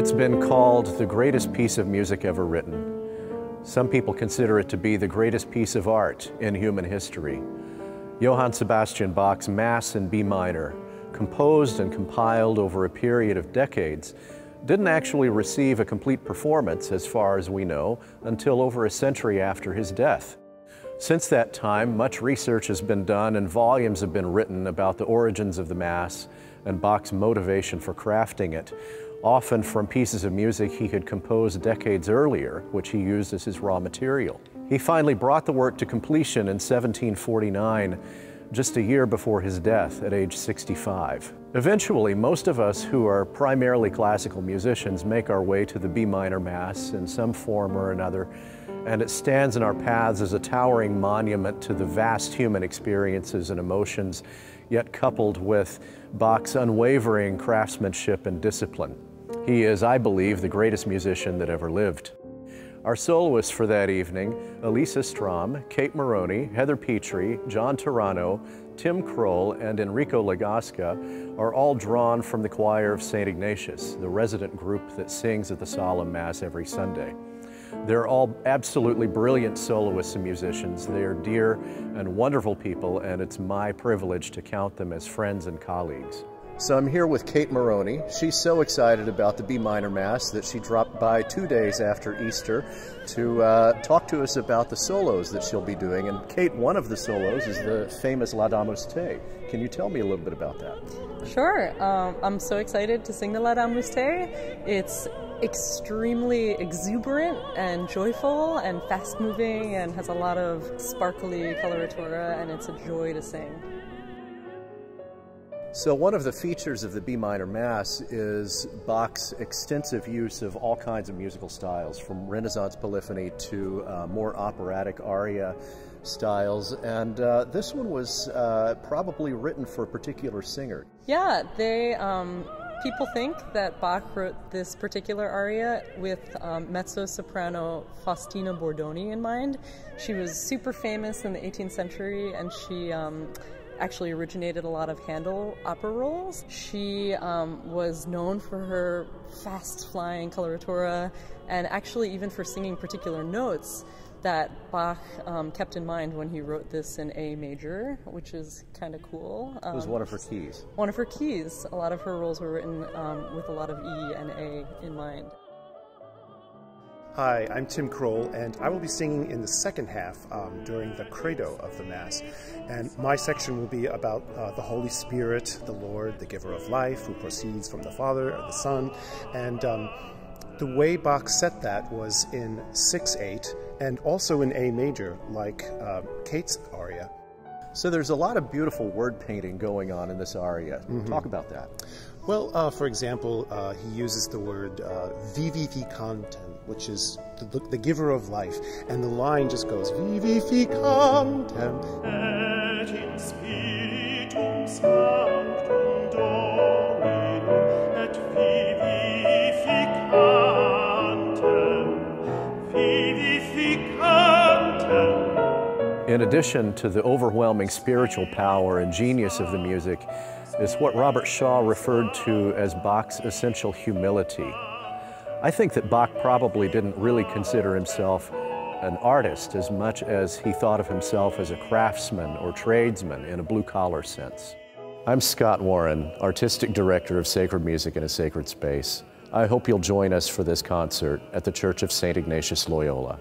It's been called the greatest piece of music ever written. Some people consider it to be the greatest piece of art in human history. Johann Sebastian Bach's Mass in B minor, composed and compiled over a period of decades, didn't actually receive a complete performance, as far as we know, until over a century after his death. Since that time, much research has been done and volumes have been written about the origins of the Mass and Bach's motivation for crafting it, often from pieces of music he had composed decades earlier, which he used as his raw material. He finally brought the work to completion in 1749, just a year before his death at age 65. Eventually, most of us who are primarily classical musicians make our way to the B minor Mass in some form or another, and it stands in our paths as a towering monument to the vast human experiences and emotions, yet coupled with Bach's unwavering craftsmanship and discipline. He is, I believe, the greatest musician that ever lived. Our soloists for that evening, Elisa Strom, Kate Maroney, Heather Petrie, John Turano, Tim Kroll, and Enrico Lagasca are all drawn from the choir of St. Ignatius, the resident group that sings at the Solemn Mass every Sunday. They're all absolutely brilliant soloists and musicians. They are dear and wonderful people, and it's my privilege to count them as friends and colleagues. So I'm here with Kate Maroney. She's so excited about the B minor Mass that she dropped by 2 days after Easter to talk to us about the solos that she'll be doing. And Kate, one of the solos is the famous L'Adamus Te. Can you tell me a little bit about that? Sure. I'm so excited to sing the L'Adamus Te. It's extremely exuberant and joyful and fast-moving and has a lot of sparkly coloratura, and it's a joy to sing. So one of the features of the B minor Mass is Bach's extensive use of all kinds of musical styles, from Renaissance polyphony to more operatic aria styles, and this one was probably written for a particular singer. Yeah, people think that Bach wrote this particular aria with mezzo-soprano Faustina Bordoni in mind. She was super famous in the 18th century, and she actually originated a lot of Handel opera roles. She was known for her fast-flying coloratura, and actually even for singing particular notes that Bach kept in mind when he wrote this in A major, which is kind of cool. It was one of her keys. One of her keys. A lot of her roles were written with a lot of E and A in mind. Hi, I'm Tim Kroll, and I will be singing in the second half during the Credo of the Mass. And my section will be about the Holy Spirit, the Lord, the giver of life, who proceeds from the Father and the Son. And the way Bach set that was in 6/8 and also in A major, like Kate's aria. So there's a lot of beautiful word painting going on in this aria. Talk about that. Well, for example, he uses the word vivificantem, which is the giver of life, and the line just goes vivificantem. Et in spiritum sanctum Dominum et vivificantem. In addition to the overwhelming spiritual power and genius of the music, is what Robert Shaw referred to as Bach's essential humility. I think that Bach probably didn't really consider himself an artist as much as he thought of himself as a craftsman or tradesman in a blue-collar sense. I'm Scott Warren, Artistic Director of Sacred Music in a Sacred Space. I hope you'll join us for this concert at the Church of St. Ignatius Loyola.